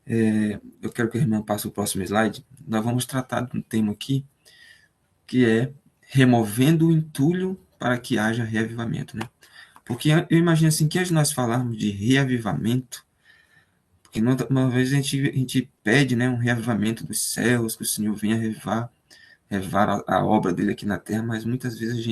Eu quero que a irmã passe o próximo slide. Nós vamos tratar de um tema aqui que é removendo o entulho para que haja reavivamento, né? Porque eu imagino assim, que antes de nós falarmos de reavivamento, porque uma vez a gente pede, né, um reavivamento dos céus, que o Senhor venha revivar a obra dele aqui na terra, mas muitas vezes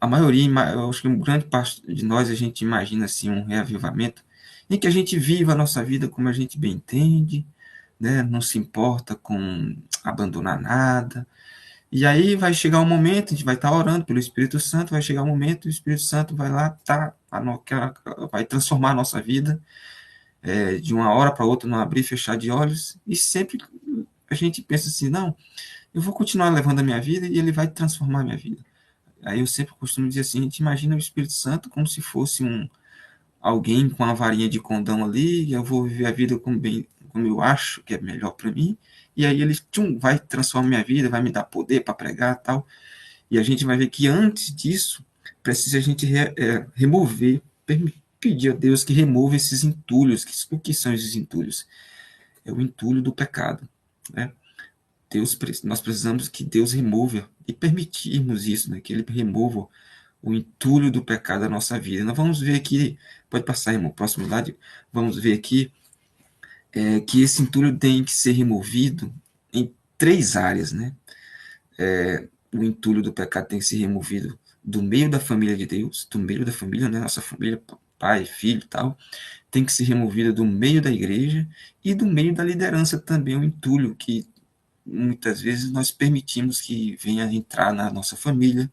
a maioria, eu acho que uma grande parte de nós, a gente imagina assim um reavivamento em que a gente viva a nossa vida como a gente bem entende, né? Não se importa com abandonar nada. E aí vai chegar um momento, a gente vai estar orando pelo Espírito Santo, vai chegar um momento, o Espírito Santo vai lá, tá, vai transformar a nossa vida, de uma hora para outra, não abrir e fechar de olhos, e sempre a gente pensa assim, não, eu vou continuar levando a minha vida e ele vai transformar a minha vida. Aí eu sempre costumo dizer assim, a gente imagina o Espírito Santo como se fosse alguém com uma varinha de condão ali, e eu vou viver a vida como eu acho que é melhor para mim, e aí ele vai transformar minha vida, vai me dar poder para pregar e tal. E a gente vai ver que antes disso, precisa a gente remover, pedir a Deus que remova esses entulhos. O que são esses entulhos? É o entulho do pecado, né? Nós precisamos que Deus remova e permitirmos isso, né? Que Ele remova o entulho do pecado da nossa vida. Nós vamos ver aqui, pode passar, irmão, próximo slide, vamos ver aqui que esse entulho tem que ser removido em três áreas, né? O entulho do pecado tem que ser removido do meio da família de Deus, do meio da família, né? Nossa família, pai, filho e tal, tem que ser removida do meio da igreja e do meio da liderança também, o entulho que muitas vezes nós permitimos que venha entrar na nossa família,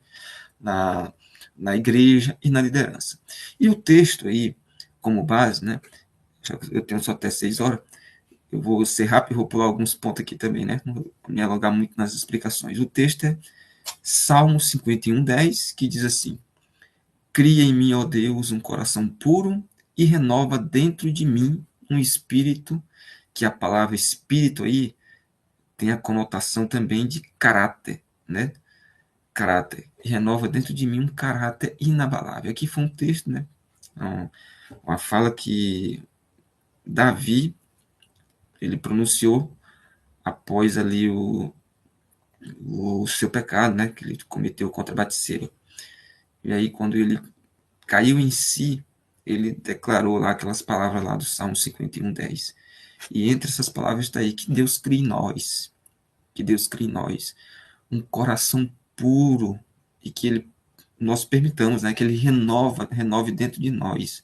na, na igreja e na liderança. E o texto aí, como base, né? Eu tenho só até 6 horas, eu vou ser rápido e vou pular alguns pontos aqui também, né? Não vou me alongar muito nas explicações. O texto é Salmo 51:10, que diz assim: Cria em mim, ó Deus, um coração puro e renova dentro de mim um espírito, que a palavra espírito aí tem a conotação também de caráter, né? Caráter. E renova dentro de mim um caráter inabalável. Aqui foi um texto, né? Uma fala que Davi, ele pronunciou após ali o seu pecado, né? Que ele cometeu contra Batseba. E aí, quando ele caiu em si, ele declarou lá aquelas palavras lá do Salmo 51:10. E entre essas palavras está aí que Deus crie em nós, que Deus crie em nós um coração puro e que nós permitamos, né, que ele renove dentro de nós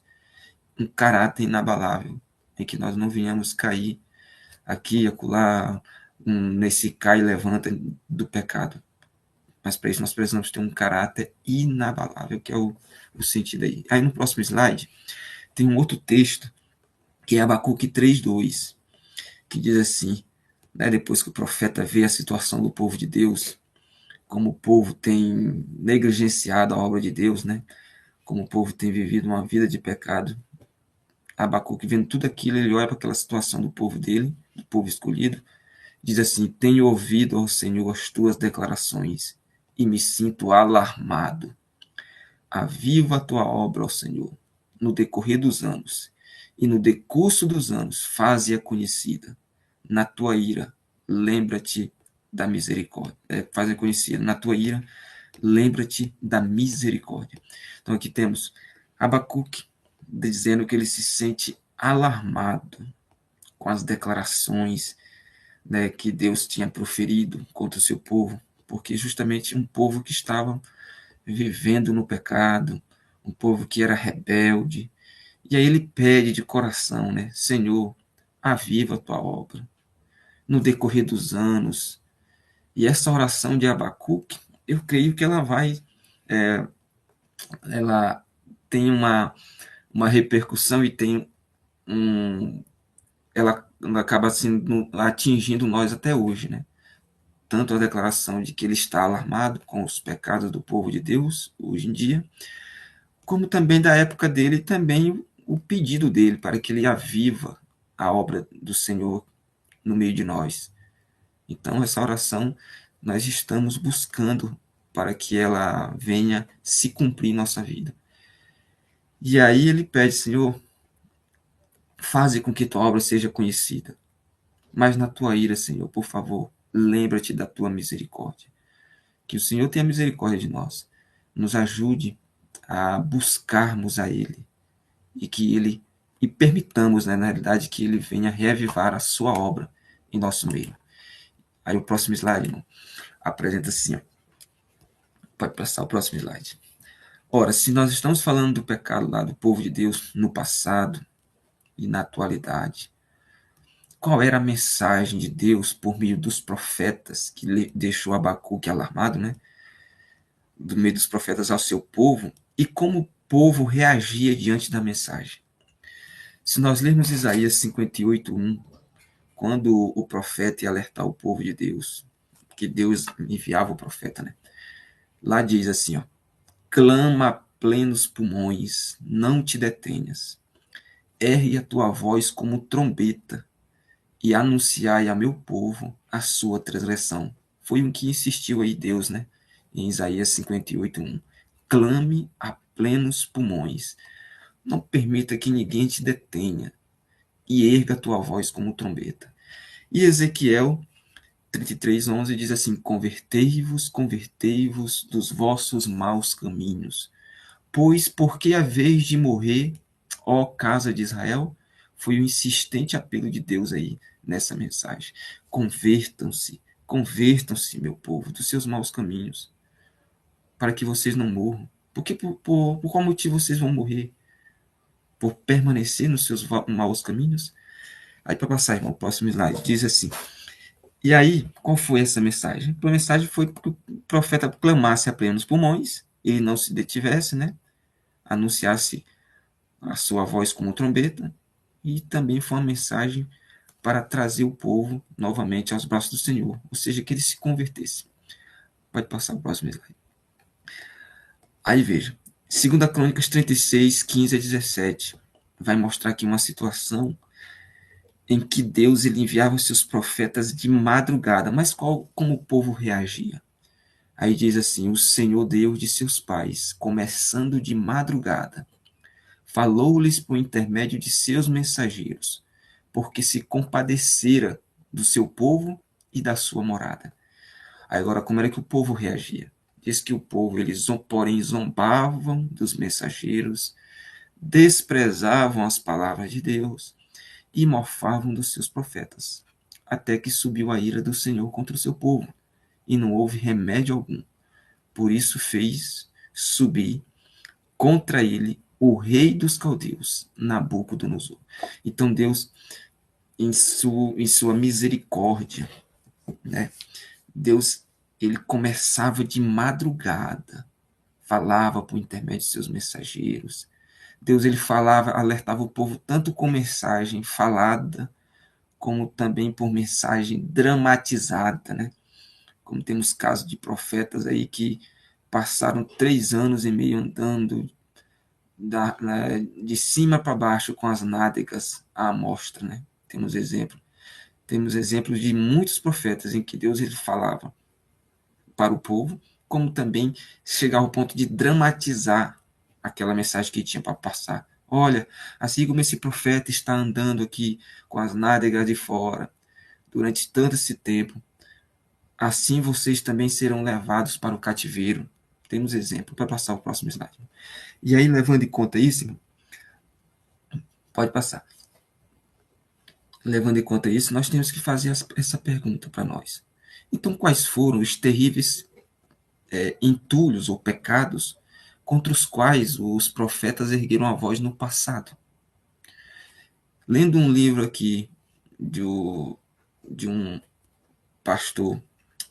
um caráter inabalável, em que nós não venhamos cair aqui e acolá, nesse cai e levanta do pecado. Mas para isso nós precisamos ter um caráter inabalável, que é o sentido aí. Aí no próximo slide tem um outro texto, que é Abacuque 3:2, que diz assim, né, depois que o profeta vê a situação do povo de Deus, como o povo tem negligenciado a obra de Deus, né? Como o povo tem vivido uma vida de pecado. Abacuque, vendo tudo aquilo, ele olha para aquela situação do povo dele, do povo escolhido, diz assim: Tenho ouvido, ó Senhor, as tuas declarações e me sinto alarmado. Aviva a tua obra, ó Senhor, no decorrer dos anos, e no decurso dos anos faze-a conhecida. Na tua ira, lembra-te da misericórdia. Faze-a conhecida. Na tua ira, lembra-te da misericórdia. Então aqui temos Abacuque dizendo que ele se sente alarmado com as declarações, né, que Deus tinha proferido contra o seu povo, porque justamente um povo que estava vivendo no pecado, um povo que era rebelde. E aí ele pede de coração, né? Senhor, aviva a tua obra no decorrer dos anos. E essa oração de Abacuque, eu creio que é, ela tem uma repercussão e tem ela acaba sendo atingindo nós até hoje, né? Tanto a declaração de que ele está alarmado com os pecados do povo de Deus hoje em dia, como também da época dele, também o pedido dele para que ele aviva a obra do Senhor no meio de nós. Então, essa oração nós estamos buscando para que ela venha se cumprir em nossa vida. E aí ele pede, Senhor, Faze com que tua obra seja conhecida. Mas na tua ira, Senhor, por favor, lembra-te da tua misericórdia. Que o Senhor tenha misericórdia de nós. Nos ajude a buscarmos a Ele. E permitamos, né, na realidade, que Ele venha reavivar a sua obra em nosso meio. Aí o próximo slide, irmão, apresenta assim, ó. Pode passar o próximo slide. Ora, se nós estamos falando do pecado lá do povo de Deus no passado e na atualidade, qual era a mensagem de Deus por meio dos profetas que deixou Abacuque alarmado, né? Do meio dos profetas ao seu povo, e como o povo reagia diante da mensagem. Se nós lermos Isaías 58:1, quando o profeta ia alertar o povo de Deus, que Deus enviava o profeta, né? Lá diz assim, ó: clama a plenos pulmões, não te detenhas. Ergue a tua voz como trombeta e anunciai a meu povo a sua transgressão. Foi o que insistiu aí Deus, né? Em Isaías 58:1. Clame a plenos pulmões. Não permita que ninguém te detenha e erga a tua voz como trombeta. E Ezequiel 33:11 diz assim: convertei-vos, convertei-vos dos vossos maus caminhos. Pois porque a vez de morrer, ó casa de Israel, foi o insistente apelo de Deus aí nessa mensagem. Convertam-se, convertam-se, meu povo, dos seus maus caminhos, para que vocês não morram. Porque por qual motivo vocês vão morrer? Por permanecer nos seus maus caminhos? Aí, para passar, irmão, o próximo slide, diz assim: e aí, qual foi essa mensagem? A mensagem foi que o profeta clamasse a plenos pulmões, ele não se detivesse, né? Anunciasse a sua voz como trombeta, e também foi uma mensagem para trazer o povo novamente aos braços do Senhor, ou seja, que ele se convertesse. Pode passar o próximo slide. Aí veja, 2 Crônicas 36, 15 a 17, vai mostrar aqui uma situação em que Deus ele enviava os seus profetas de madrugada, mas como o povo reagia? Aí diz assim: o Senhor Deus de seus pais, começando de madrugada, falou-lhes por intermédio de seus mensageiros, porque se compadecera do seu povo e da sua morada. Aí agora, como era que o povo reagia? Diz que o povo, eles, porém, zombavam dos mensageiros, desprezavam as palavras de Deus e mofavam dos seus profetas, até que subiu a ira do Senhor contra o seu povo, e não houve remédio algum. Por isso fez subir contra ele o rei dos caldeus, Nabucodonosor. Então Deus, em sua misericórdia, né? Deus, ele começava de madrugada, falava por intermédio de seus mensageiros. Deus, ele falava, alertava o povo tanto com mensagem falada, como também por mensagem dramatizada, né? Como temos casos de profetas aí que passaram 3 anos e meio andando de cima para baixo com as nádegas à amostra, né? Temos exemplos de muitos profetas em que Deus ele falava para o povo, como também chegar ao ponto de dramatizar aquela mensagem que tinha para passar. Olha, assim como esse profeta está andando aqui com as nádegas de fora durante tanto esse tempo, assim vocês também serão levados para o cativeiro. Temos exemplo. Para passar o próximo slide. E aí, levando em conta isso, pode passar. Levando em conta isso, nós temos que fazer essa pergunta para nós. Então, quais foram os terríveis entulhos ou pecados contra os quais os profetas ergueram a voz no passado? Lendo um livro aqui de um pastor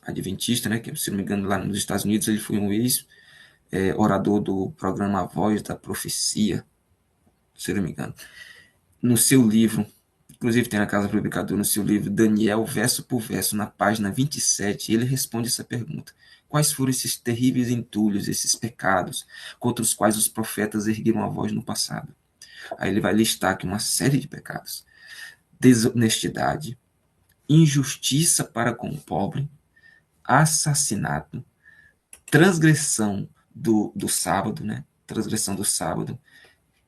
adventista, né, que, se não me engano, lá nos Estados Unidos, ele foi um ex-orador do programa A Voz da Profecia, se não me engano. No seu livro, inclusive tem na Casa Publicadora, no seu livro Daniel, verso por verso, na página 27, ele responde essa pergunta: quais foram esses terríveis entulhos, esses pecados, contra os quais os profetas ergueram a voz no passado? Aí ele vai listar aqui uma série de pecados: desonestidade, injustiça para com o pobre, assassinato, transgressão do sábado, né? Transgressão do sábado,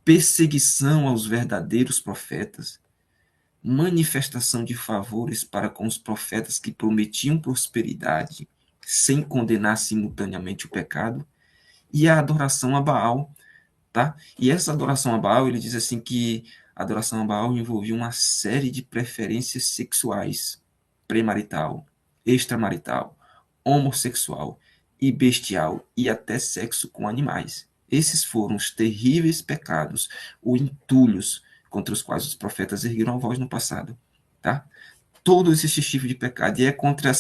perseguição aos verdadeiros profetas, manifestação de favores para com os profetas que prometiam prosperidade, sem condenar simultaneamente o pecado, e a adoração a Baal, tá? E essa adoração a Baal, ele diz assim que a adoração a Baal envolvia uma série de preferências sexuais, premarital, extramarital, homossexual e bestial, e até sexo com animais. Esses foram os terríveis pecados, os entulhos contra os quais os profetas ergueram a voz no passado, tá? Todos esses tipos de pecado, e é contra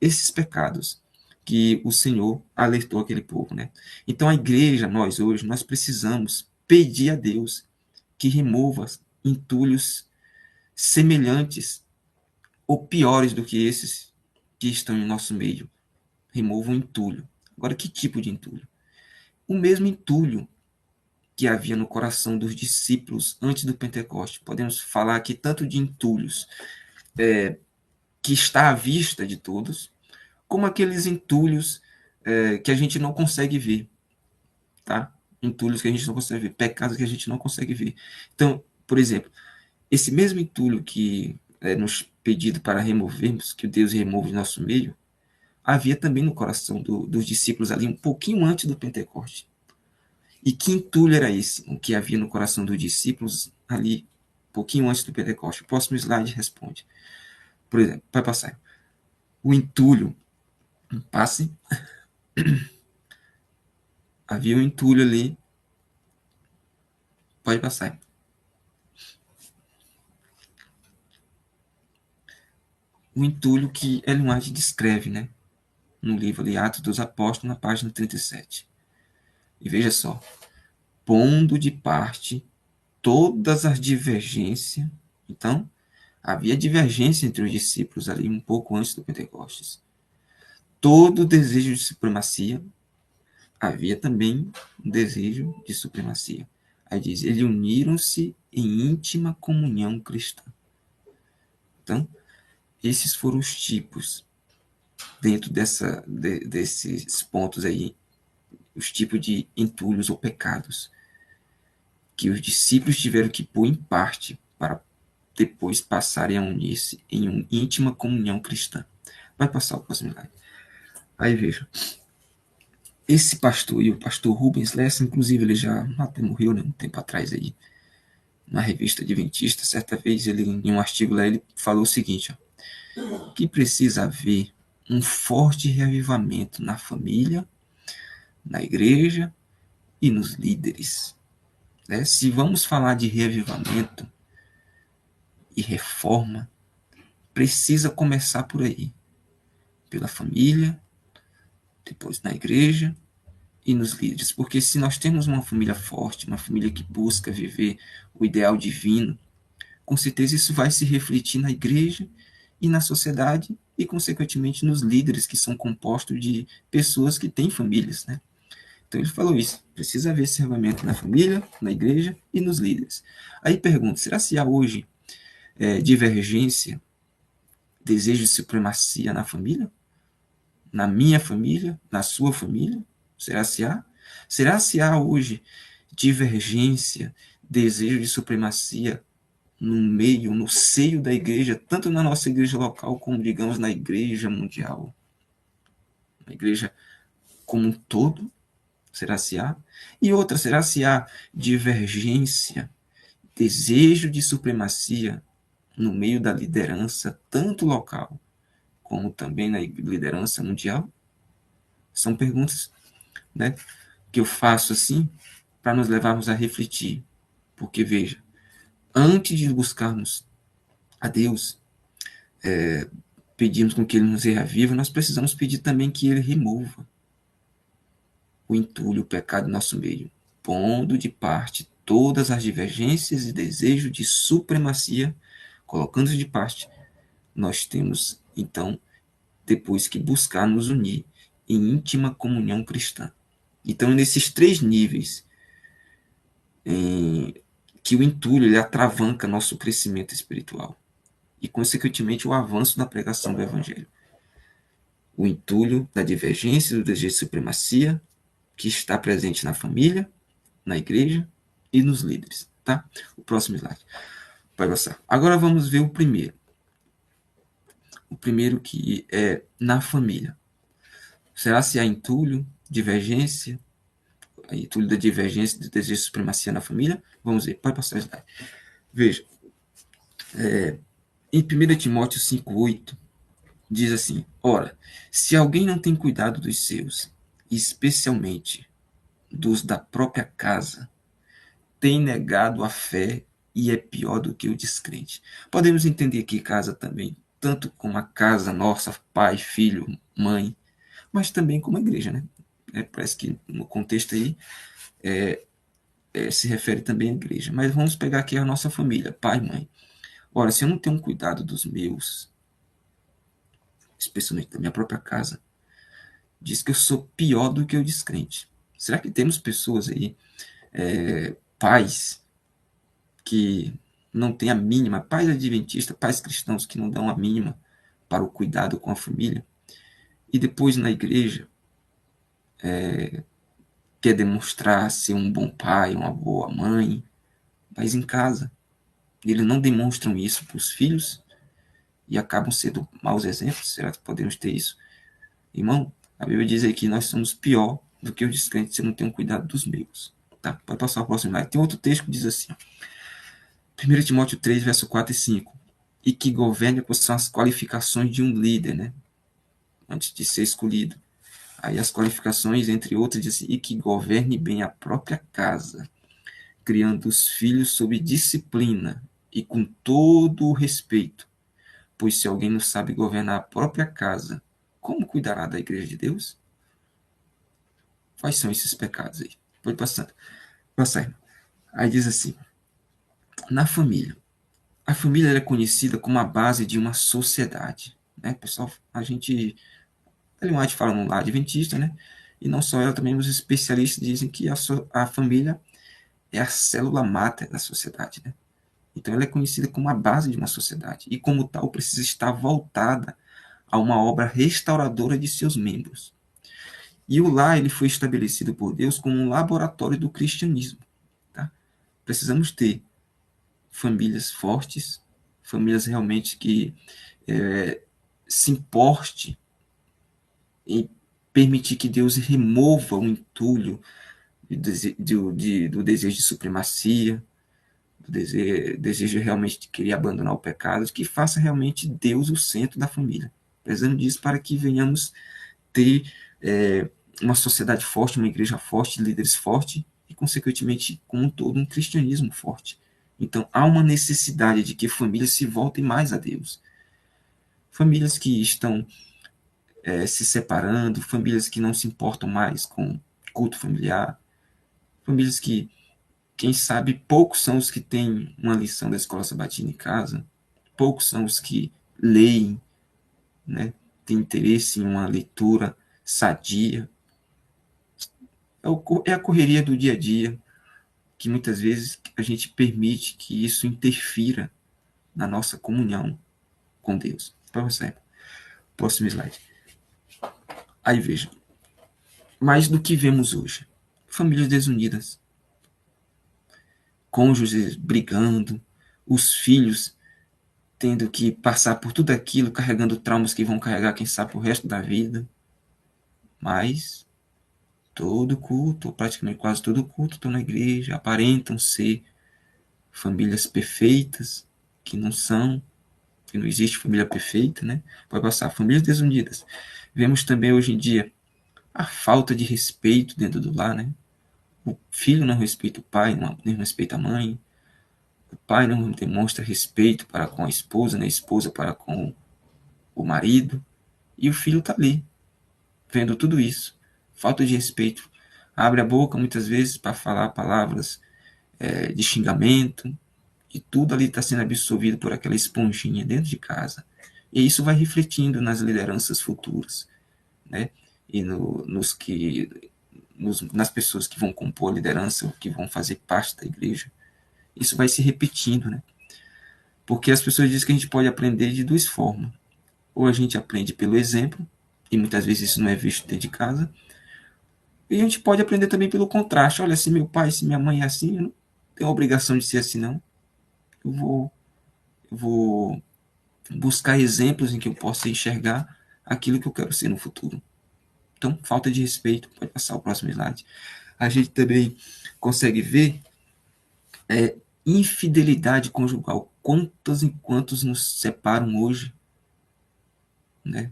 esses pecados que o Senhor alertou aquele povo, né? Então a igreja, nós hoje, nós precisamos pedir a Deus que remova entulhos semelhantes ou piores do que esses que estão em nosso meio. Remova o entulho. Agora, que tipo de entulho? O mesmo entulho que havia no coração dos discípulos antes do Pentecoste. Podemos falar aqui tanto de entulhos que está à vista de todos, como aqueles entulhos que a gente não consegue ver, tá? Entulhos que a gente não consegue ver, pecados que a gente não consegue ver. Então, por exemplo, esse mesmo entulho que é nos pedido para removermos, que Deus remove do nosso meio, havia também no coração dos discípulos ali, um pouquinho antes do Pentecoste. E que entulho era esse? O que havia no coração dos discípulos ali, um pouquinho antes do Pentecoste? O próximo slide responde. Por exemplo, vai passar. O entulho, passe. Havia um entulho ali. Pode passar. O entulho que Ellen White descreve, né? No livro ali, Atos dos Apóstolos, na página 37. E veja só. Pondo de parte todas as divergências. Então, havia divergência entre os discípulos ali um pouco antes do Pentecostes. Todo o desejo de supremacia, havia também um desejo de supremacia. Aí diz, eles uniram-se em íntima comunhão cristã. Então, esses foram os tipos, dentro desses pontos aí, os tipos de entulhos ou pecados, que os discípulos tiveram que pôr em parte para depois passarem a unir-se em uma íntima comunhão cristã. Vai passar o próximo slide. Aí veja. Esse pastor e o pastor Rubens Lessa, inclusive ele já até morreu, né, um tempo atrás aí, na revista Adventista, certa vez ele, em um artigo lá, ele falou o seguinte, ó, que precisa haver um forte reavivamento na família, na igreja e nos líderes. Né? Se vamos falar de reavivamento e reforma, precisa começar por aí, pela família, depois na igreja e nos líderes, porque se nós temos uma família forte, uma família que busca viver o ideal divino, com certeza isso vai se refletir na igreja e na sociedade e, consequentemente, nos líderes, que são compostos de pessoas que têm famílias, né? Então ele falou isso, precisa haver esse avivamento na família, na igreja e nos líderes. Aí pergunto, será se há hoje divergência, desejo de supremacia na família? Na minha família? Na sua família? Será se há? Será se há hoje divergência, desejo de supremacia no meio, no seio da igreja, tanto na nossa igreja local como, digamos, na igreja mundial? Na igreja como um todo? Será se há? E outra, será se há divergência, desejo de supremacia no meio da liderança, tanto local como também na liderança mundial? São perguntas, né, que eu faço assim para nos levarmos a refletir. Porque, veja, antes de buscarmos a Deus, pedimos com que Ele nos reavive, nós precisamos pedir também que Ele remova o entulho, o pecado do nosso meio, pondo de parte todas as divergências e desejos de supremacia, colocando de parte, nós temos, então, depois que buscar nos unir em íntima comunhão cristã. Então, nesses três níveis, que o entulho ele atravanca nosso crescimento espiritual e, consequentemente, o avanço na pregação do Evangelho. O entulho da divergência, do desejo de supremacia, que está presente na família, na igreja e nos líderes, tá? O próximo slide. Vai passar. Agora vamos ver o primeiro. O primeiro que é na família. Será se há entulho, divergência, entulho da divergência, do desejo de supremacia na família? Vamos ver. Pode passar o slide. Veja. Em 1 Timóteo 5,8, diz assim: ora, se alguém não tem cuidado dos seus, especialmente dos da própria casa, tem negado a fé e é pior do que o descrente. Podemos entender aqui casa também, tanto como a casa nossa, pai, filho, mãe, mas também como a igreja, né? Parece que no contexto aí se refere também à igreja. Mas vamos pegar aqui a nossa família, pai, mãe. Ora, se eu não tenho cuidado dos meus, especialmente da minha própria casa, diz que eu sou pior do que o descrente. Será que temos pessoas aí, pais, que não têm a mínima, pais adventistas, pais cristãos que não dão a mínima para o cuidado com a família, e depois na igreja quer demonstrar ser um bom pai, uma boa mãe, mas em casa eles não demonstram isso para os filhos e acabam sendo maus exemplos? Será que podemos ter isso? Irmão, a Bíblia diz aí que nós somos pior do que os descrentes se não tem um cuidado dos meus. Tá? Pode passar o próximo slide. Tem outro texto que diz assim, 1 Timóteo 3, verso 4 e 5, e que governe quais são as qualificações de um líder, né? Antes de ser escolhido. Aí as qualificações, entre outras, diz assim, e que governe bem a própria casa, criando os filhos sob disciplina e com todo o respeito. Pois se alguém não sabe governar a própria casa, como cuidará da igreja de Deus? Quais são esses pecados aí? Pode passar. Passar. Aí diz assim, na família. A família é conhecida como a base de uma sociedade. Né? Pessoal, a gente fala no lar adventista, né? E não só ela, também os especialistas dizem que a família é a célula máter da sociedade, né? Então ela é conhecida como a base de uma sociedade e como tal precisa estar voltada a uma obra restauradora de seus membros. E o lar ele foi estabelecido por Deus como um laboratório do cristianismo. Tá? Precisamos ter famílias fortes, famílias realmente que se importe em permitir que Deus remova o entulho do desejo de supremacia, do desejo realmente de querer abandonar o pecado, que faça realmente Deus o centro da família. Precisamos disso para que venhamos ter uma sociedade forte, uma igreja forte, líderes fortes e, consequentemente, como um todo, um cristianismo forte. Então, há uma necessidade de que famílias se voltem mais a Deus. Famílias que estão se separando, famílias que não se importam mais com culto familiar, famílias que, quem sabe, poucos são os que têm uma lição da escola sabatina em casa, poucos são os que leem, né, têm interesse em uma leitura sadia. É a correria do dia a dia que muitas vezes a gente permite que isso interfira na nossa comunhão com Deus. Para você. Próximo slide. Aí veja. Mais do que vemos hoje. Famílias desunidas. Cônjuges brigando. Os filhos tendo que passar por tudo aquilo, carregando traumas que vão carregar, quem sabe, o resto da vida. Mas todo culto, ou praticamente quase todo culto, estão na igreja, aparentam ser famílias perfeitas, que não são, que não existe família perfeita, né? Pode passar, famílias desunidas. Vemos também hoje em dia a falta de respeito dentro do lar, né? O filho não respeita o pai, nem respeita a mãe. O pai não demonstra respeito para com a esposa, nem a esposa para com o marido. E o filho está ali, vendo tudo isso. Falta de respeito. Abre a boca muitas vezes para falar palavras de xingamento, e tudo ali está sendo absorvido por aquela esponjinha dentro de casa. E isso vai refletindo nas lideranças futuras, né? E nas pessoas que vão compor a liderança, que vão fazer parte da igreja. Isso vai se repetindo, né? Porque as pessoas dizem que a gente pode aprender de duas formas. Ou a gente aprende pelo exemplo, e muitas vezes isso não é visto dentro de casa, e a gente pode aprender também pelo contraste. Olha, se meu pai, se minha mãe é assim, tenho a obrigação de ser assim, não. Eu vou buscar exemplos em que eu possa enxergar aquilo que eu quero ser no futuro. Então, falta de respeito. Pode passar o próximo slide. A gente também consegue ver infidelidade conjugal. Quantos e quantos nos separam hoje, né?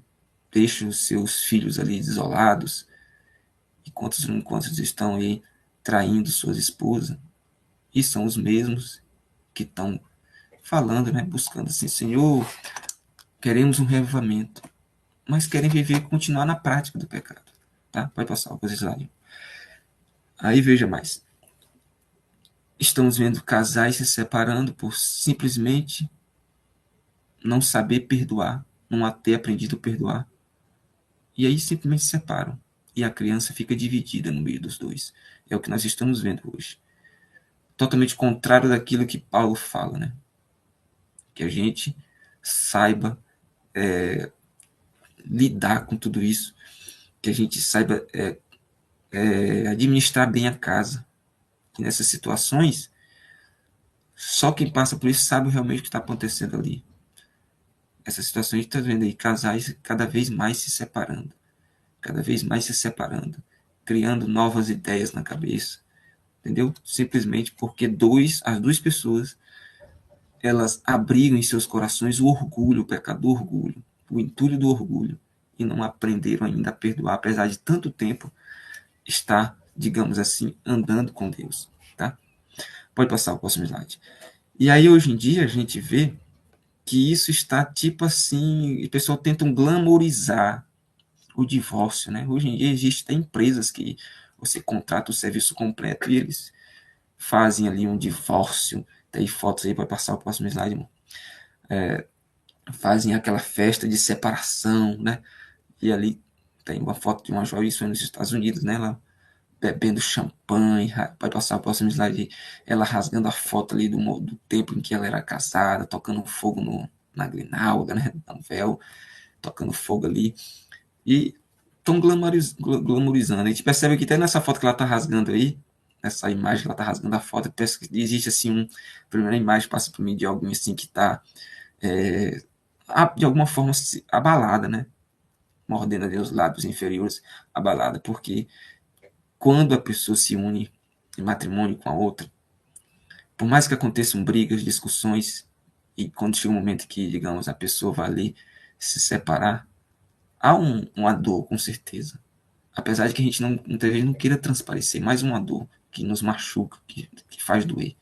Deixam os seus filhos ali isolados, e quantos estão aí traindo suas esposas, e são os mesmos que estão falando, né? Buscando assim, Senhor, queremos um reavivamento, mas querem viver e continuar na prática do pecado. Tá? Pode passar o slide. Aí veja mais. Estamos vendo casais se separando por simplesmente não saber perdoar, não ter aprendido a perdoar. E aí simplesmente se separam. E a criança fica dividida no meio dos dois. É o que nós estamos vendo hoje. Totalmente contrário daquilo que Paulo fala, né? Que a gente saiba lidar com tudo isso, que a gente saiba administrar bem a casa. E nessas situações, só quem passa por isso sabe realmente o que está acontecendo ali. Essas situações a gente está vendo aí casais cada vez mais se separando, cada vez mais se separando, criando novas ideias na cabeça, entendeu? Simplesmente porque as duas pessoas, elas abrigam em seus corações o orgulho, o pecado do orgulho, o entulho do orgulho, e não aprenderam ainda a perdoar, apesar de tanto tempo estar, digamos assim, andando com Deus, tá? Pode passar o próximo slide. E aí, hoje em dia, a gente vê que isso está tipo assim, o pessoal tenta glamorizar o divórcio, né? Hoje em dia existem empresas que você contrata o serviço completo e eles fazem ali um divórcio. Tem fotos aí para passar o próximo slide, irmão. Fazem aquela festa de separação, né? E ali tem uma foto de uma jovem, isso nos Estados Unidos, né? Ela bebendo champanhe, pode passar o próximo slide, ela rasgando a foto ali do tempo em que ela era casada, tocando fogo na grinalda, né? No véu, tocando fogo ali. E estão glamorizando. A gente percebe que até nessa foto que ela tá rasgando aí, nessa imagem que ela tá rasgando a foto, parece que existe assim a primeira imagem passa por mim de alguém assim que tá é, de alguma forma abalada, né? Mordendo ali os lábios inferiores, abalada, porque quando a pessoa se une em matrimônio com a outra, por mais que aconteçam brigas, discussões, e quando chega um momento que, digamos, a pessoa vai ali se separar, há uma dor, com certeza. Apesar de que a gente muitas vezes não queira transparecer, mais uma dor que nos machuca, que faz doer,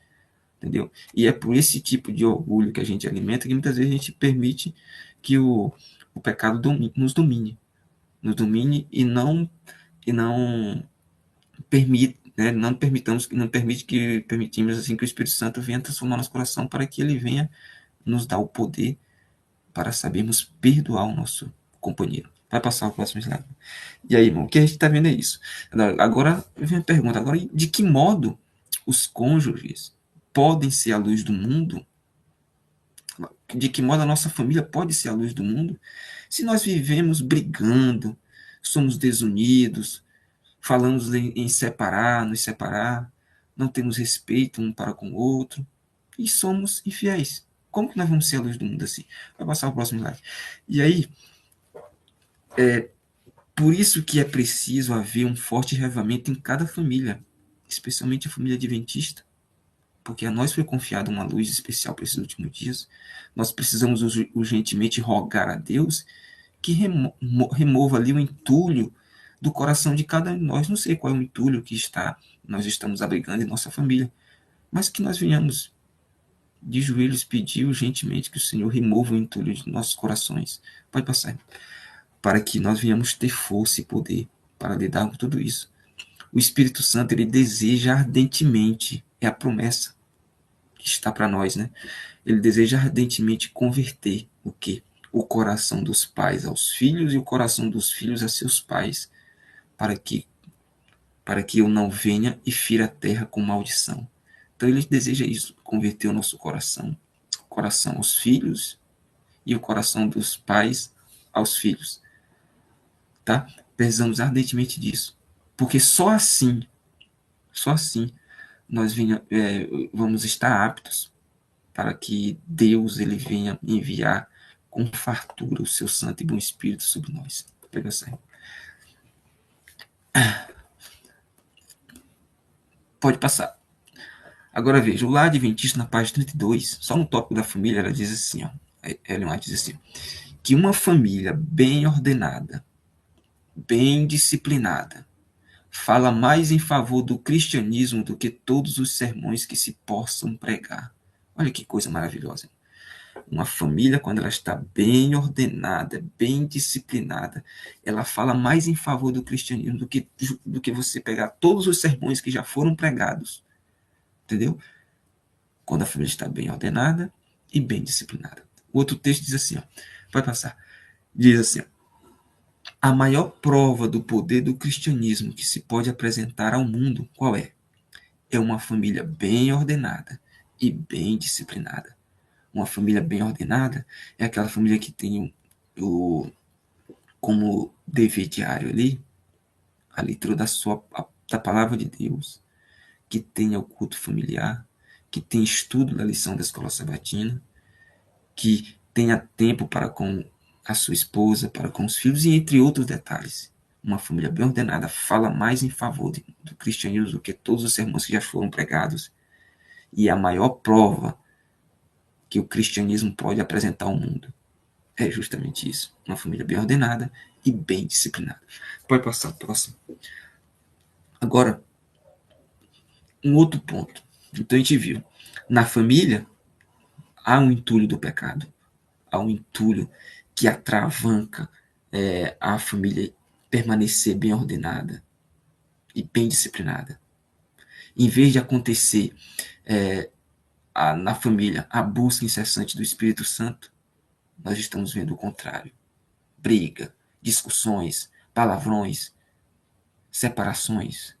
entendeu? E é por esse tipo de orgulho que a gente alimenta que muitas vezes a gente permite que o pecado nos domine e não permite, né, não permite permitimos assim que o Espírito Santo venha transformar nosso coração para que ele venha nos dar o poder para sabermos perdoar o nosso companheiro. Vai passar o próximo slide. E aí, irmão, o que a gente está vendo é isso. Agora, vem a pergunta, agora, de que modo os cônjuges podem ser a luz do mundo? De que modo a nossa família pode ser a luz do mundo? Se nós vivemos brigando, somos desunidos, falamos em separar, nos separar, não temos respeito um para com o outro e somos infiéis. Como que nós vamos ser a luz do mundo assim? Vai passar o próximo slide. E aí, por isso que é preciso haver um forte reavivamento em cada família, especialmente a família adventista, porque a nós foi confiada uma luz especial para esses últimos dias. Nós precisamos urgentemente rogar a Deus que remova ali o entulho do coração de cada um de nós. Não sei qual é o entulho que nós estamos abrigando em nossa família, mas que nós venhamos de joelhos pedir urgentemente que o Senhor remova o entulho de nossos corações. Pode passar. Para que nós venhamos ter força e poder para lidar com tudo isso. O Espírito Santo, ele deseja ardentemente, é a promessa que está para nós, né? Ele deseja ardentemente converter o quê? O coração dos pais aos filhos e o coração dos filhos a seus pais, para que eu não venha e fira a terra com maldição. Então ele deseja isso, converter o nosso coração aos filhos e o coração dos pais aos filhos, tá? Precisamos ardentemente disso, porque só assim vamos estar aptos para que Deus ele venha enviar com fartura o seu santo e bom Espírito sobre nós. Pega essa. Pode passar. Agora veja, o lar adventista na página 32, só no tópico da família, ela diz assim, ó, Ellen White diz assim, que uma família bem ordenada, bem disciplinada, fala mais em favor do cristianismo do que todos os sermões que se possam pregar. Olha que coisa maravilhosa. Uma família, quando ela está bem ordenada, bem disciplinada, ela fala mais em favor do cristianismo do que você pegar todos os sermões que já foram pregados. Entendeu? Quando a família está bem ordenada e bem disciplinada. O outro texto diz assim, ó, vai passar. Diz assim, ó, a maior prova do poder do cristianismo que se pode apresentar ao mundo, qual é? É uma família bem ordenada e bem disciplinada. Uma família bem ordenada é aquela família que tem como dever diário ali a leitura da palavra de Deus, que tenha o culto familiar, que tenha estudo da lição da escola sabatina, que tenha tempo para com a sua esposa, para com os filhos, e entre outros detalhes. Uma família bem ordenada fala mais em favor do cristianismo do que todos os sermões que já foram pregados. E a maior prova que o cristianismo pode apresentar ao mundo é justamente isso. Uma família bem ordenada e bem disciplinada. Pode passar o próximo. Agora, um outro ponto. Então a gente viu, na família há um entulho do pecado, há um entulho que atravanca a família permanecer bem ordenada e bem disciplinada. Em vez de acontecer na família a busca incessante do Espírito Santo, nós estamos vendo o contrário. Briga, discussões, palavrões, separações.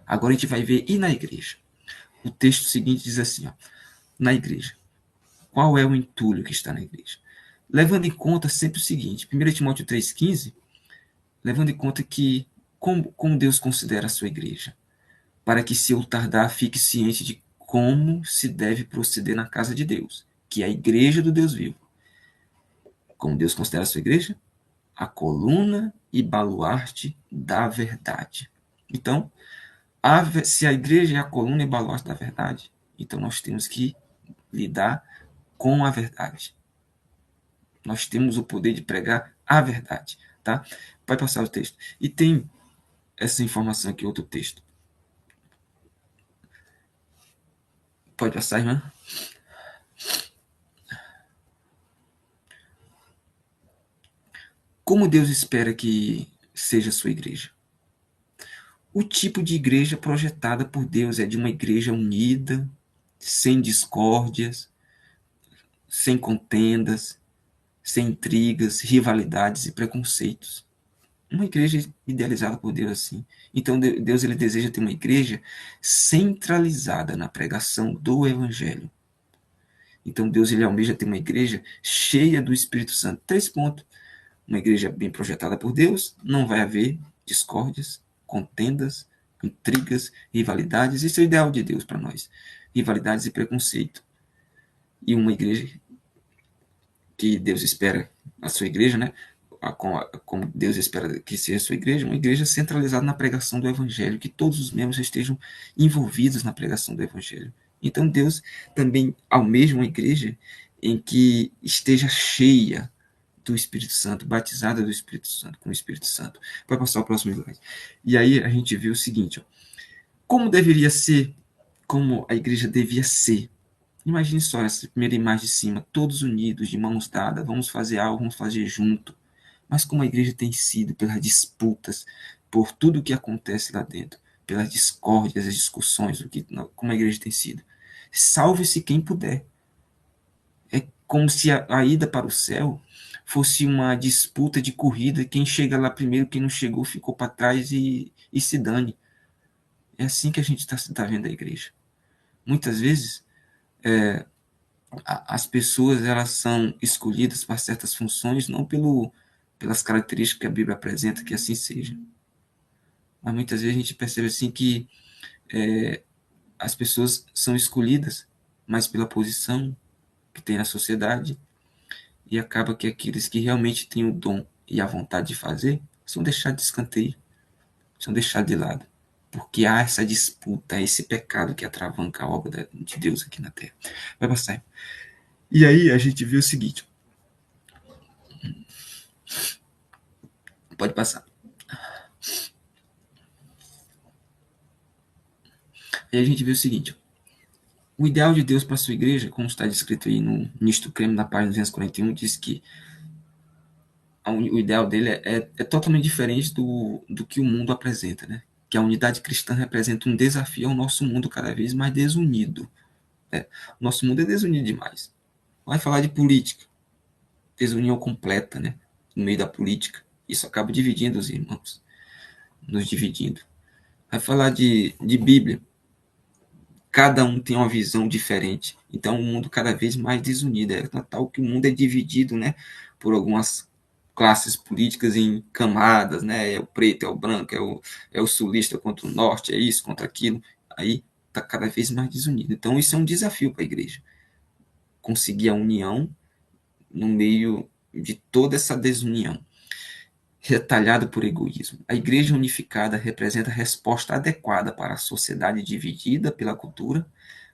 Agora a gente vai ver e na igreja. O texto seguinte diz assim, ó, na igreja. Qual é o entulho que está na igreja? Levando em conta sempre o seguinte, 1 Timóteo 3,15, levando em conta que como Deus considera a sua igreja, para que se eu tardar fique ciente de como se deve proceder na casa de Deus, que é a igreja do Deus vivo. Como Deus considera a sua igreja? A coluna e baluarte da verdade. Então, se a igreja é a coluna e baluarte da verdade, então nós temos que lidar com a verdade. Nós temos o poder de pregar a verdade, tá? Vai passar o texto. E tem essa informação aqui, outro texto. Pode passar, irmã? Como Deus espera que seja a sua igreja? O tipo de igreja projetada por Deus é de uma igreja unida, sem discórdias, sem contendas, sem intrigas, rivalidades e preconceitos. Uma igreja idealizada por Deus assim. Então Deus ele deseja ter uma igreja centralizada na pregação do evangelho. Então Deus ele almeja ter uma igreja cheia do Espírito Santo. 3 pontos. Uma igreja bem projetada por Deus, não vai haver discórdias, contendas, intrigas, rivalidades. Isso é o ideal de Deus para nós. Rivalidades e preconceito. E uma igreja que Deus espera a sua igreja, né? Como Deus espera que seja a sua igreja, uma igreja centralizada na pregação do evangelho, que todos os membros estejam envolvidos na pregação do evangelho. Então Deus também almeja uma igreja em que esteja cheia do Espírito Santo, batizada do Espírito Santo, com o Espírito Santo. Vai passar o próximo slide. E aí a gente vê o seguinte, ó, como deveria ser, como a igreja devia ser. Imagine só essa primeira imagem de cima, todos unidos, de mãos dadas, vamos fazer algo, vamos fazer junto. Mas como a igreja tem sido pelas disputas, por tudo o que acontece lá dentro, pelas discórdias, as discussões, como a igreja tem sido. Salve-se quem puder. É como se a ida para o céu fosse uma disputa de corrida, quem chega lá primeiro, quem não chegou ficou para trás e se dane. É assim que a gente está vendo a igreja. Muitas vezes, as pessoas elas são escolhidas para certas funções não pelas características que a Bíblia apresenta que assim seja. Mas muitas vezes a gente percebe assim que as pessoas são escolhidas, mas pela posição que tem na sociedade, e acaba que aqueles que realmente têm o dom e a vontade de fazer são deixados de escanteio, são deixados de lado. Porque há essa disputa, esse pecado que atravanca a obra de Deus aqui na Terra. Vai passar. E aí a gente vê o seguinte. Pode passar. Aí a gente vê o seguinte. O ideal de Deus para a sua igreja, como está descrito aí no Nisto Creme, na página 241, diz que o ideal dele é totalmente diferente do que o mundo apresenta, né? Que a unidade cristã representa um desafio ao nosso mundo cada vez mais desunido. Né? O nosso mundo é desunido demais. Vai falar de política, desunião completa, né? No meio da política. Isso acaba dividindo os irmãos, nos dividindo. Vai falar de Bíblia. Cada um tem uma visão diferente. Então, o mundo cada vez mais desunido. É tal que o mundo é dividido, né? Por algumas classes políticas em camadas, né? É o preto, é o branco, é o sulista contra o norte, é isso contra aquilo. Aí está cada vez mais desunido. Então, isso é um desafio para a igreja. Conseguir a união no meio de toda essa desunião, retalhada por egoísmo. A igreja unificada representa a resposta adequada para a sociedade dividida pela cultura,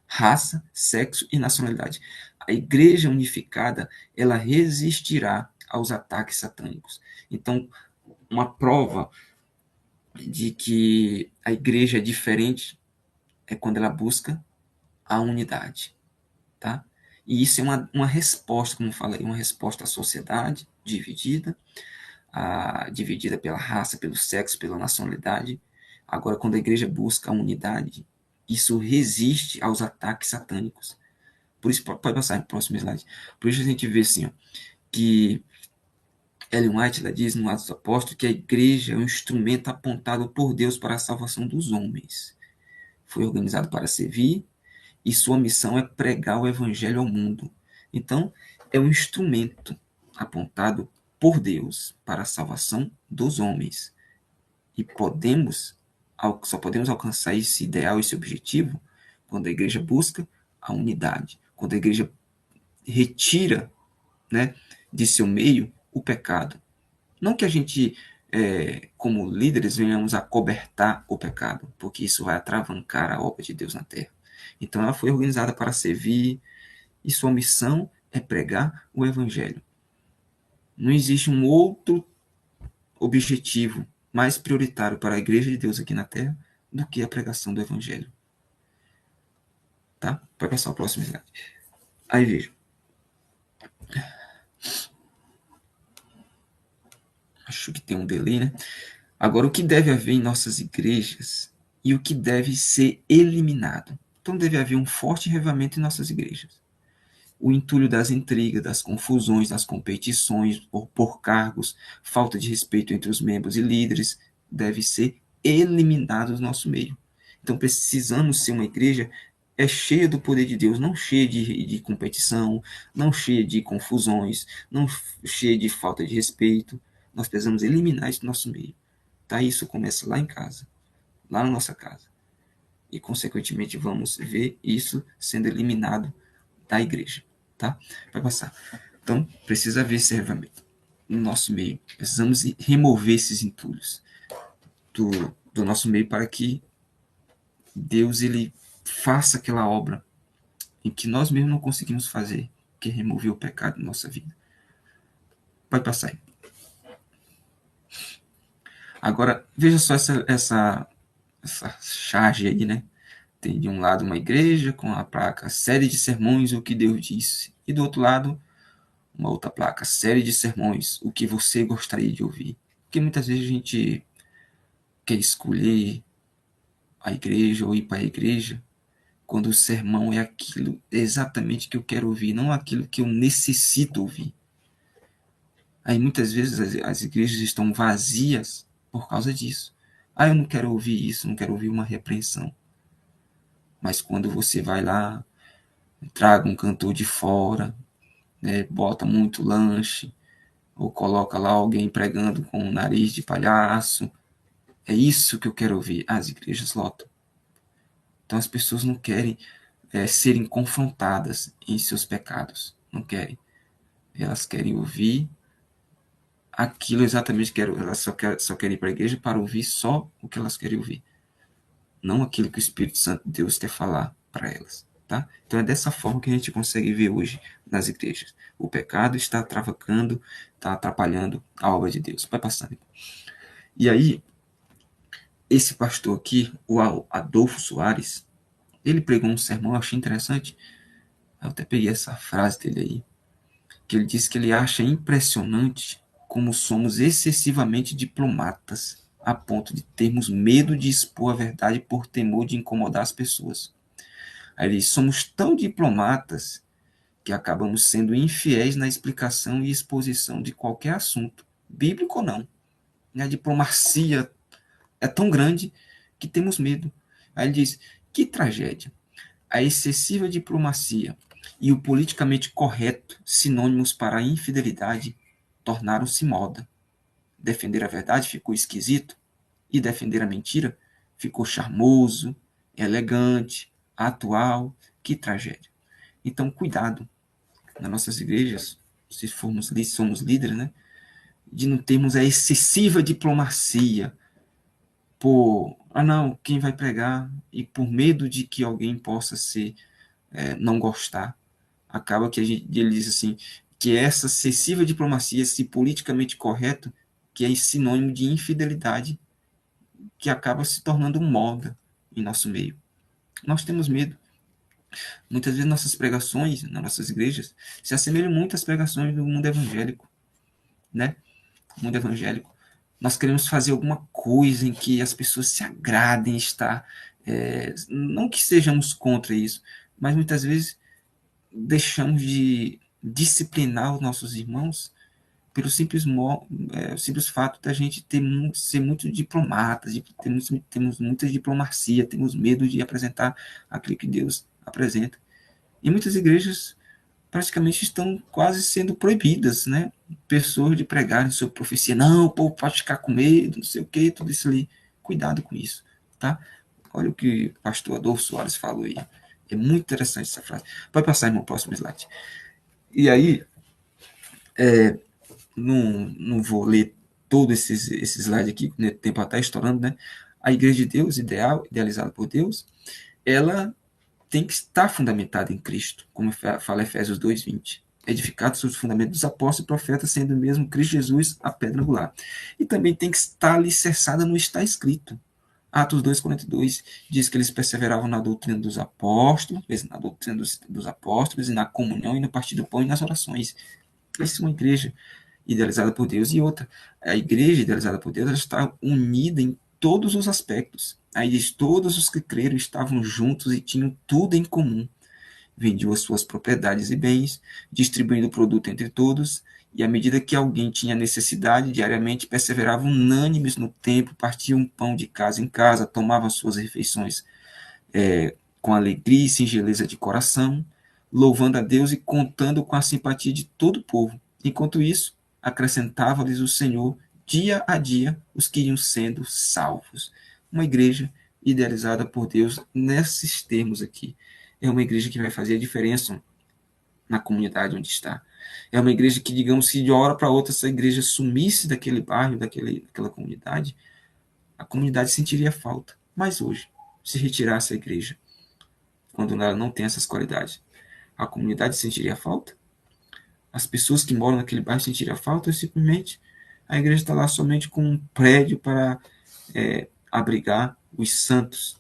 raça, sexo e nacionalidade. A igreja unificada, ela resistirá aos ataques satânicos. Então, uma prova de que a igreja é diferente é quando ela busca a unidade, tá? E isso é uma resposta, como eu falei, uma resposta à sociedade dividida, dividida pela raça, pelo sexo, pela nacionalidade. Agora, quando a igreja busca a unidade, isso resiste aos ataques satânicos. Por isso, pode passar no próximo slide. Por isso a gente vê assim, ó, que Ellen White ela diz no Atos dos Apóstolos que a igreja é um instrumento apontado por Deus para a salvação dos homens. Foi organizado para servir e sua missão é pregar o evangelho ao mundo. Então, é um instrumento apontado por Deus para a salvação dos homens. E só podemos alcançar esse ideal, esse objetivo, quando a igreja busca a unidade, quando a igreja retira, né, de seu meio o pecado. Não que a gente, como líderes, venhamos a cobertar o pecado, porque isso vai atravancar a obra de Deus na terra. Então ela foi organizada para servir, e sua missão é pregar o evangelho. Não existe um outro objetivo mais prioritário para a igreja de Deus aqui na terra do que a pregação do evangelho. Tá? Vai passar o próximo slide. Aí veja. Acho que tem um delay, né? Agora, o que deve haver em nossas igrejas e o que deve ser eliminado. Então, deve haver um forte revivamento em nossas igrejas. O entulho das intrigas, das confusões, das competições por cargos, falta de respeito entre os membros e líderes, deve ser eliminado do nosso meio. Então, precisamos ser uma igreja cheia do poder de Deus, não cheia de competição, não cheia de confusões, não cheia de falta de respeito. Nós precisamos eliminar isso do nosso meio. Tá? Isso começa lá em casa, lá na nossa casa. E, consequentemente, vamos ver isso sendo eliminado da igreja. Tá? Vai passar. Então, precisa haver esse revivamento no nosso meio. Precisamos remover esses entulhos do nosso meio para que Deus ele faça aquela obra em que nós mesmos não conseguimos fazer, que é remover o pecado da nossa vida. Pode passar aí. Agora, veja só essa charge aí, né? Tem de um lado uma igreja com a placa série de sermões, o que Deus disse. E do outro lado, uma outra placa, série de sermões, o que você gostaria de ouvir. Porque muitas vezes a gente quer escolher a igreja ou ir para a igreja quando o sermão é aquilo exatamente que eu quero ouvir, não aquilo que eu necessito ouvir. Aí muitas vezes as igrejas estão vazias por causa disso. Eu não quero ouvir isso, não quero ouvir uma repreensão. Mas quando você vai lá, traga um cantor de fora, né, bota muito lanche, ou coloca lá alguém pregando com um nariz de palhaço, é isso que eu quero ouvir. As igrejas lotam. Então as pessoas não querem serem confrontadas em seus pecados. Não querem. Elas querem ouvir aquilo exatamente que elas só querem ir para a igreja para ouvir só o que elas querem ouvir. Não aquilo que o Espírito Santo de Deus quer falar para elas. Tá? Então é dessa forma que a gente consegue ver hoje nas igrejas. O pecado está travacando, está atrapalhando a obra de Deus. Vai passando. E aí, esse pastor aqui, o Adolfo Soares, ele pregou um sermão, eu achei interessante. Eu até peguei essa frase dele aí, que ele disse que ele acha impressionante como somos excessivamente diplomatas, a ponto de termos medo de expor a verdade por temor de incomodar as pessoas. Aí ele diz, somos tão diplomatas que acabamos sendo infiéis na explicação e exposição de qualquer assunto, bíblico ou não. A diplomacia é tão grande que temos medo. Aí ele diz, que tragédia. A excessiva diplomacia e o politicamente correto, sinônimos para a infidelidade, tornaram-se moda. Defender a verdade ficou esquisito e defender a mentira ficou charmoso, elegante, atual. Que tragédia. Então, cuidado nas nossas igrejas, se somos líderes, né, de não termos a excessiva diplomacia por, não, quem vai pregar, e por medo de que alguém possa não gostar, acaba que ele diz assim, que essa excessiva diplomacia, esse politicamente correto, que é sinônimo de infidelidade, que acaba se tornando moda em nosso meio. Nós temos medo. Muitas vezes nossas pregações, nas nossas igrejas, se assemelham muito às pregações do mundo evangélico, né? O mundo evangélico. Nós queremos fazer alguma coisa em que as pessoas se agradem, estar... não que sejamos contra isso, mas muitas vezes deixamos de disciplinar os nossos irmãos pelo simples fato da gente ser muito diplomata, temos muita diplomacia, temos medo de apresentar aquilo que Deus apresenta. E muitas igrejas praticamente estão quase sendo proibidas, né? Pessoas de pregarem sobre profecia. Não, o povo pode ficar com medo, não sei o que, tudo isso ali. Cuidado com isso, tá? Olha o que o pastor Adolfo Soares falou aí. É muito interessante essa frase. Pode passar, irmão, próximo slide. E aí, não vou ler todo esse slide aqui, né, o tempo está estourando, né? A Igreja de Deus, idealizada por Deus, ela tem que estar fundamentada em Cristo, como fala Efésios 2:20. Edificado sobre o fundamento dos apóstolos e profetas, sendo mesmo Cristo Jesus a pedra angular. E também tem que estar alicerçada no está escrito. Atos 2:42 diz que eles perseveravam na doutrina dos apóstolos, na doutrina dos apóstolos, e na comunhão, e no partir do pão e nas orações. Essa é uma igreja idealizada por Deus. E outra, a igreja idealizada por Deus, ela está unida em todos os aspectos. Aí diz, todos os que creram estavam juntos e tinham tudo em comum. Vendiam as suas propriedades e bens, distribuindo o produto entre todos, e à medida que alguém tinha necessidade, diariamente perseveravam unânimes no templo, partiam pão de casa em casa, tomavam suas refeições com alegria e singeleza de coração, louvando a Deus e contando com a simpatia de todo o povo. Enquanto isso, acrescentava-lhes o Senhor dia a dia os que iam sendo salvos. Uma igreja idealizada por Deus nesses termos aqui. É uma igreja que vai fazer a diferença na comunidade onde está. É uma igreja que, digamos, se de uma hora para outra essa igreja sumisse daquele bairro, daquela comunidade, a comunidade sentiria falta. Mas hoje, se retirasse a igreja, quando ela não tem essas qualidades, a comunidade sentiria falta? As pessoas que moram naquele bairro sentiriam falta? Ou simplesmente a igreja está lá somente com um prédio para abrigar os santos?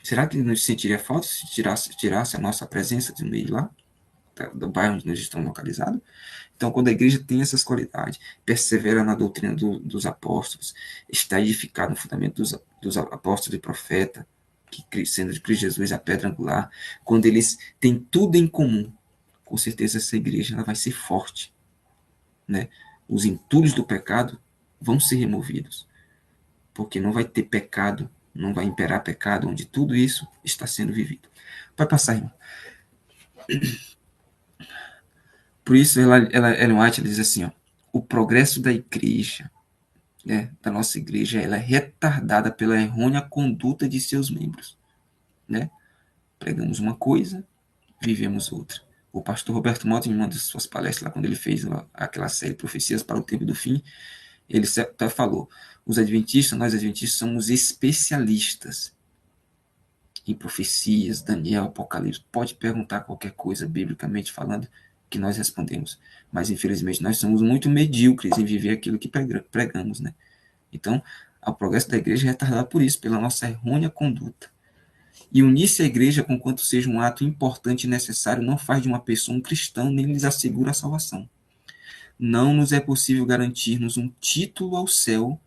Será que nos sentiria falta se tirasse a nossa presença do meio lá, do bairro onde nós estamos localizados? Então, quando a igreja tem essas qualidades, persevera na doutrina dos apóstolos, está edificado no fundamento dos apóstolos e profetas, que sendo de Cristo Jesus a pedra angular, quando eles têm tudo em comum, com certeza essa igreja ela vai ser forte, né? Os entulhos do pecado vão ser removidos, porque não vai ter pecado, não vai imperar pecado, onde tudo isso está sendo vivido. Vai passar, irmão. Por isso, Ellen White ela diz assim, ó, o progresso da igreja, da nossa igreja, ela é retardada pela errônea conduta de seus membros. né? Pregamos uma coisa, vivemos outra. O pastor Roberto Mota, em uma das suas palestras, lá, quando ele fez aquela série Profecias para o Tempo do Fim, ele até falou, nós adventistas somos especialistas em profecias, Daniel, Apocalipse. Pode perguntar qualquer coisa, biblicamente falando, que nós respondemos. Mas, infelizmente, nós somos muito medíocres em viver aquilo que pregamos, né? Então, o progresso da igreja é retardado por isso, pela nossa errônea conduta. E unir-se à igreja, conquanto seja um ato importante e necessário, não faz de uma pessoa um cristão, nem lhes assegura a salvação. Não nos é possível garantir-nos um título ao céu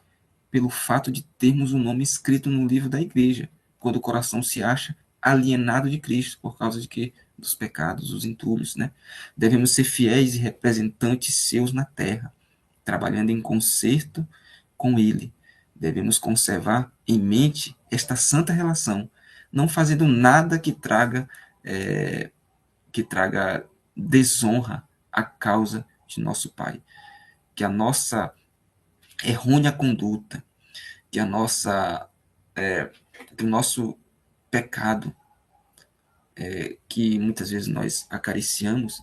pelo fato de termos o nome escrito no livro da igreja, quando o coração se acha alienado de Cristo, por causa de que? Dos pecados, dos entulhos, né? Devemos ser fiéis e representantes seus na terra, trabalhando em concerto com Ele. Devemos conservar em mente esta santa relação, não fazendo nada que traga desonra à causa de nosso Pai. Que a nossa errônea conduta, que a nossa que o nosso pecado, que muitas vezes nós acariciamos,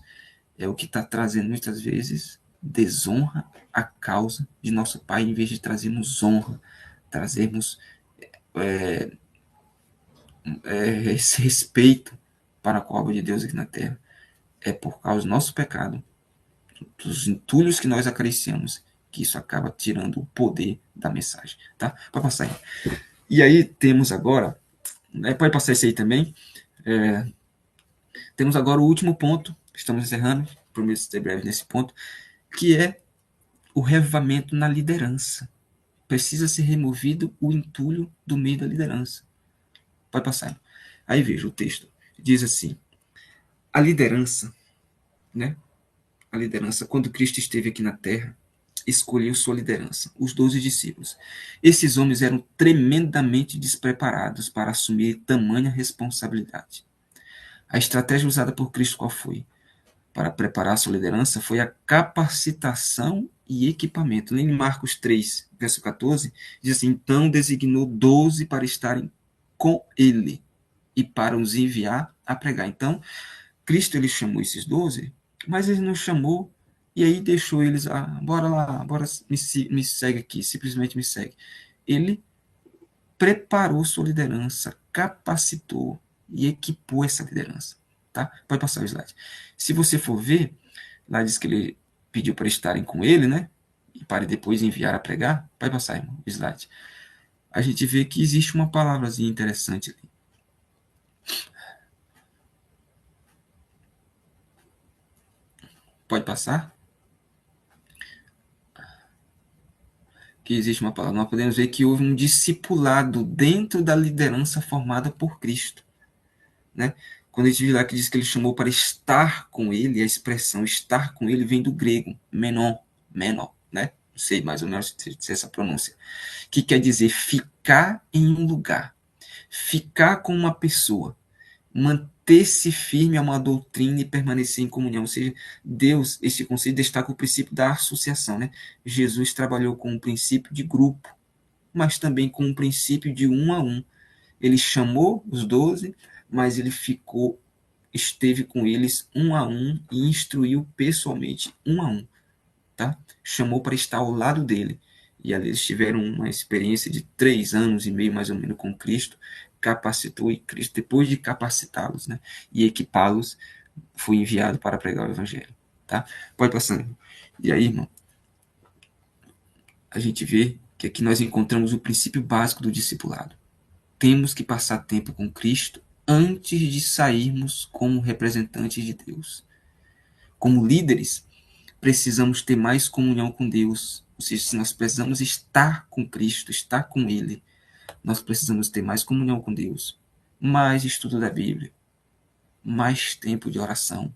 é o que está trazendo muitas vezes desonra à causa de nosso Pai, em vez de trazermos honra, trazermos esse respeito para com a obra de Deus aqui na terra. É por causa do nosso pecado, dos entulhos que nós acariciamos, que isso acaba tirando o poder da mensagem. Tá? Pode passar aí. E aí temos agora, pode passar esse aí também, temos agora o último ponto, estamos encerrando, prometo ser breve nesse ponto, que é o revivamento na liderança. Precisa ser removido o entulho do meio da liderança. Pode passar. Aí veja o texto. Diz assim, a liderança, né? A liderança, quando Cristo esteve aqui na terra, escolheu sua liderança, os 12 discípulos. Esses homens eram tremendamente despreparados para assumir tamanha responsabilidade. A estratégia usada por Cristo qual foi? Para preparar sua liderança foi a capacitação e equipamento. Em Marcos 3, verso 14, diz assim, então designou 12 para estarem com ele e para os enviar a pregar. Então, Cristo ele chamou esses 12, mas ele não chamou e aí deixou eles, bora lá, bora me segue aqui, simplesmente me segue. Ele preparou sua liderança, capacitou e equipou essa liderança. Tá? Pode passar o slide. Se você for ver, lá diz que ele pediu para estarem com ele, né? E para depois enviar a pregar. Pode passar, irmão, o slide. A gente vê que existe uma palavrazinha interessante ali. Pode passar? Que existe uma palavra. Nós podemos ver que houve um discipulado dentro da liderança formada por Cristo, né? Quando a gente vê lá que diz que ele chamou para estar com ele, a expressão estar com ele vem do grego, menon, né? Não sei mais ou menos se essa pronúncia. Que quer dizer ficar em um lugar, ficar com uma pessoa, manter-se firme a uma doutrina e permanecer em comunhão. Ou seja, Deus, este conceito destaca o princípio da associação, né? Jesus trabalhou com o princípio de grupo, mas também com o princípio de um a um. Ele chamou os 12, mas ele esteve com eles um a um e instruiu pessoalmente um a um, tá? Chamou para estar ao lado dele. E ali eles tiveram uma experiência de 3 anos e meio, mais ou menos, com Cristo, capacitou e Cristo, depois de capacitá-los, né, e equipá-los, foi enviado para pregar o evangelho, tá? Pode passar. E aí, irmão, a gente vê que aqui nós encontramos o princípio básico do discipulado. Temos que passar tempo com Cristo antes de sairmos como representantes de Deus. Como líderes, precisamos ter mais comunhão com Deus. Ou seja, se nós precisamos estar com Cristo, estar com Ele, nós precisamos ter mais comunhão com Deus, mais estudo da Bíblia, mais tempo de oração.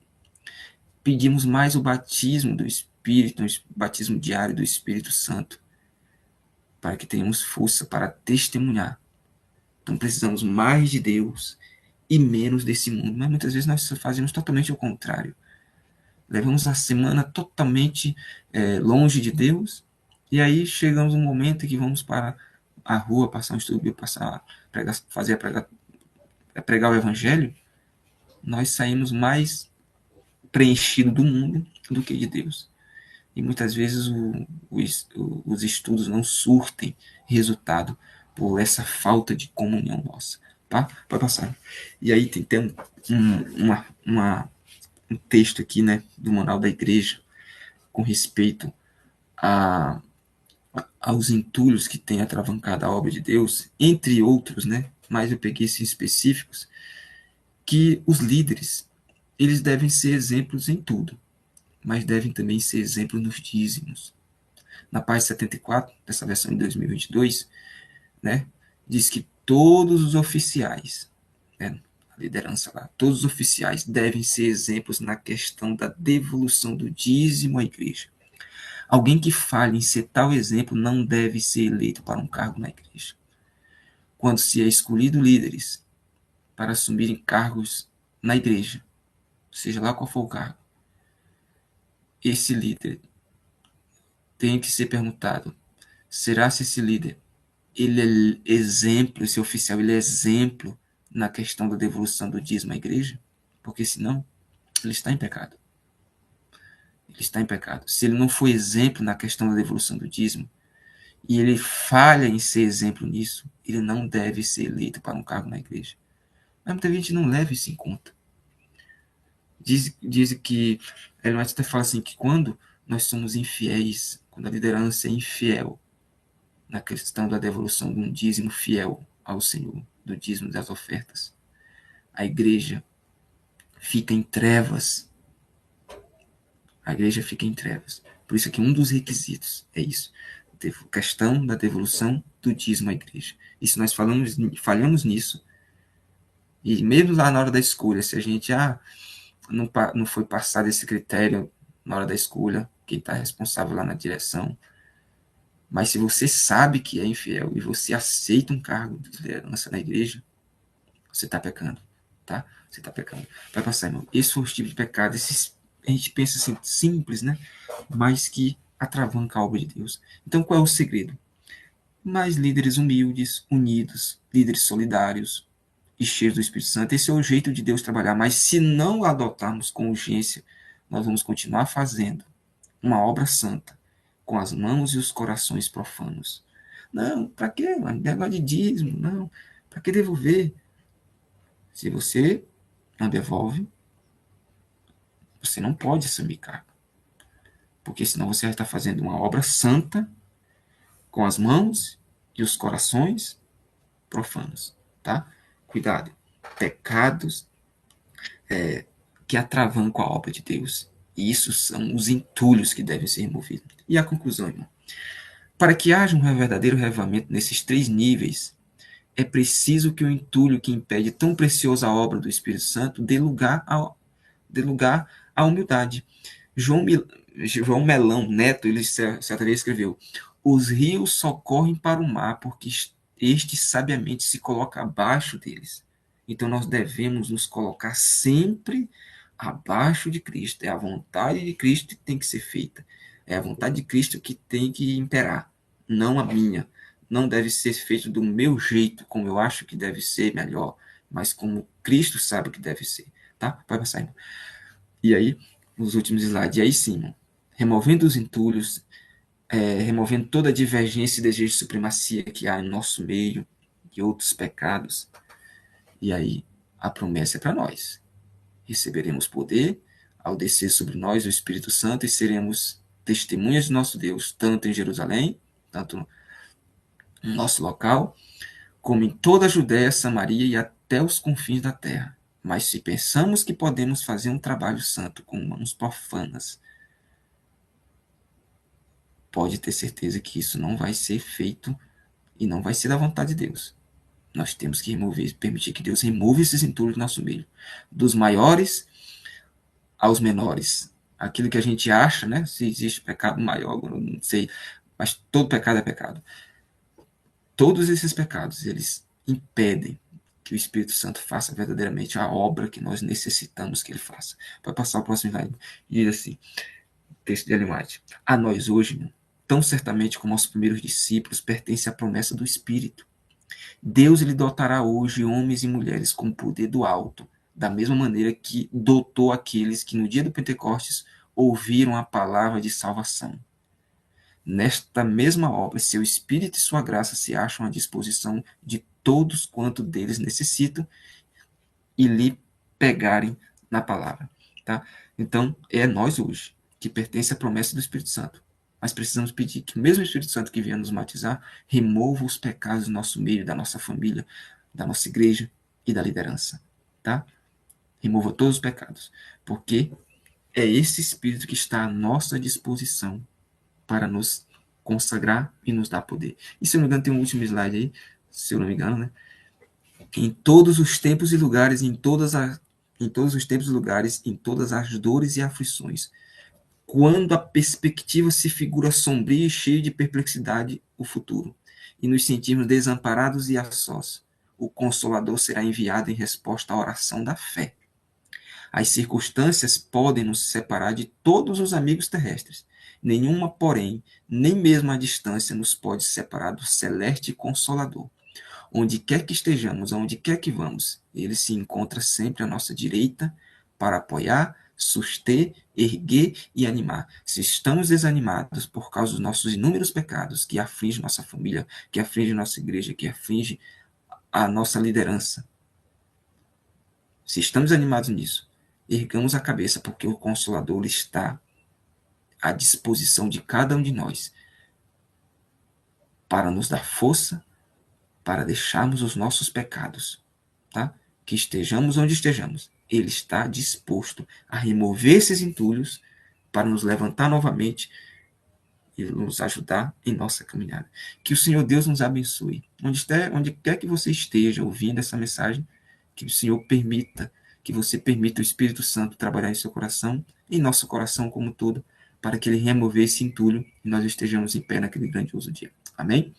Pedimos mais o batismo do Espírito, o batismo diário do Espírito Santo, para que tenhamos força para testemunhar. Então precisamos mais de Deus e menos desse mundo. Mas muitas vezes nós fazemos totalmente o contrário. Levamos a semana totalmente longe de Deus, e aí chegamos um momento em que vamos para a rua, passar um estudo, fazer pregar o evangelho, nós saímos mais preenchidos do mundo do que de Deus. E muitas vezes os estudos não surtem resultado por essa falta de comunhão nossa. Tá? Pode passar. E aí tem um texto aqui, né, do Manual da Igreja com respeito a, aos entulhos que têm atravancado a obra de Deus, entre outros, né, mas eu peguei esses específicos, que os líderes, eles devem ser exemplos em tudo, mas devem também ser exemplos nos dízimos. Na página 74, dessa versão de 2022, né, diz que todos os oficiais, né, a liderança lá, todos os oficiais devem ser exemplos na questão da devolução do dízimo à igreja. Alguém que falhe em ser tal exemplo não deve ser eleito para um cargo na igreja. Quando se é escolhido líderes para assumirem cargos na igreja, seja lá qual for o cargo, esse líder tem que ser perguntado: será se esse líder ele é exemplo, esse oficial ele é exemplo na questão da devolução do dízimo à igreja? Porque senão ele está em pecado. Ele está em pecado. Se ele não for exemplo na questão da devolução do dízimo e ele falha em ser exemplo nisso, ele não deve ser eleito para um cargo na igreja. Mas muita gente não leva isso em conta. Diz que Ellen White até fala assim que quando nós somos infiéis, quando a liderança é infiel na questão da devolução de um dízimo fiel ao Senhor, do dízimo das ofertas, a igreja fica em trevas. A igreja fica em trevas. Por isso que um dos requisitos é isso. A questão da devolução do dízimo à igreja. E se nós falhamos nisso, e mesmo lá na hora da escolha, se a gente não foi passado esse critério na hora da escolha, quem está responsável lá na direção, mas se você sabe que é infiel e você aceita um cargo de liderança na igreja, você está pecando, tá? Você está pecando. Vai passar, irmão. Esse foi o tipo de pecado, a gente pensa assim, simples, né? Mas que atravanca a obra de Deus. Então, qual é o segredo? Mais líderes humildes, unidos, líderes solidários e cheios do Espírito Santo. Esse é o jeito de Deus trabalhar. Mas se não adotarmos com urgência, nós vamos continuar fazendo uma obra santa com as mãos e os corações profanos. Não, para quê? Negócio de dízimo, não. Para que devolver? Se você não devolve, você não pode assumir cargo. Porque senão você vai estar fazendo uma obra santa com as mãos e os corações profanos, tá? Cuidado. Pecados que atravancam a obra de Deus. E isso são os entulhos que devem ser removidos. E a conclusão, irmão? Para que haja um verdadeiro revivamento nesses 3 níveis, é preciso que o entulho que impede tão preciosa obra do Espírito Santo dê lugar à humildade. João Melão Neto, ele certa vez escreveu: os rios só correm para o mar porque este sabiamente se coloca abaixo deles. Então nós devemos nos colocar sempre abaixo de Cristo. É a vontade de Cristo que tem que ser feita. É a vontade de Cristo que tem que imperar, não a minha. Não deve ser feito do meu jeito, como eu acho que deve ser melhor, mas como Cristo sabe que deve ser. Tá? Vai passar, irmão. E aí, nos últimos slides, e aí sim, irmão, removendo os entulhos, removendo toda a divergência e desejo de supremacia que há em nosso meio, e outros pecados, e aí a promessa é para nós. Receberemos poder ao descer sobre nós o Espírito Santo e seremos testemunhas de nosso Deus, tanto em Jerusalém, tanto no nosso local, como em toda a Judéia, Samaria e até os confins da terra. Mas se pensamos que podemos fazer um trabalho santo com mãos profanas, pode ter certeza que isso não vai ser feito e não vai ser da vontade de Deus. Nós temos que permitir que Deus remova esses entulhos do nosso meio, dos maiores aos menores. Aquilo que a gente acha, né? Se existe pecado maior, eu não sei, mas todo pecado é pecado. Todos esses pecados, eles impedem que o Espírito Santo faça verdadeiramente a obra que nós necessitamos que ele faça. Vai passar o próximo slide. Diz assim, texto de Ellen White: a nós hoje, tão certamente como aos primeiros discípulos, pertence a promessa do Espírito. Deus lhe dotará hoje homens e mulheres com o poder do alto, da mesma maneira que dotou aqueles que no dia do Pentecostes ouviram a palavra de salvação. Nesta mesma obra, seu Espírito e sua graça se acham à disposição de todos quanto deles necessitam e lhe pegarem na palavra. Tá? Então, é nós hoje que pertence à promessa do Espírito Santo. Mas precisamos pedir que o mesmo Espírito Santo que vier nos batizar remova os pecados do nosso meio, da nossa família, da nossa igreja e da liderança. Tá? Remova todos os pecados. Porque é esse Espírito que está à nossa disposição para nos consagrar e nos dar poder. E se eu não me engano, tem um último slide aí, se eu não me engano, né? Em todos os tempos e lugares, em todos os tempos e lugares, em todas as dores e aflições, quando a perspectiva se figura sombria e cheia de perplexidade o futuro, e nos sentimos desamparados e a sós, o Consolador será enviado em resposta à oração da fé. As circunstâncias podem nos separar de todos os amigos terrestres. Nenhuma, porém, nem mesmo a distância nos pode separar do celeste Consolador. Onde quer que estejamos, aonde quer que vamos, ele se encontra sempre à nossa direita para apoiar, suster, erguer e animar. Se estamos desanimados por causa dos nossos inúmeros pecados que afligem nossa família, que afligem nossa igreja, que afligem a nossa liderança, se estamos animados nisso, ergamos a cabeça, porque o Consolador está à disposição de cada um de nós para nos dar força, para deixarmos os nossos pecados, tá? Que estejamos onde estejamos, Ele está disposto a remover esses entulhos para nos levantar novamente e nos ajudar em nossa caminhada. Que o Senhor Deus nos abençoe. Onde quer que você esteja ouvindo essa mensagem, que o Senhor permita, que você permita o Espírito Santo trabalhar em seu coração, em nosso coração como um todo, para que Ele remover esse entulho e nós estejamos em pé naquele grandioso dia. Amém?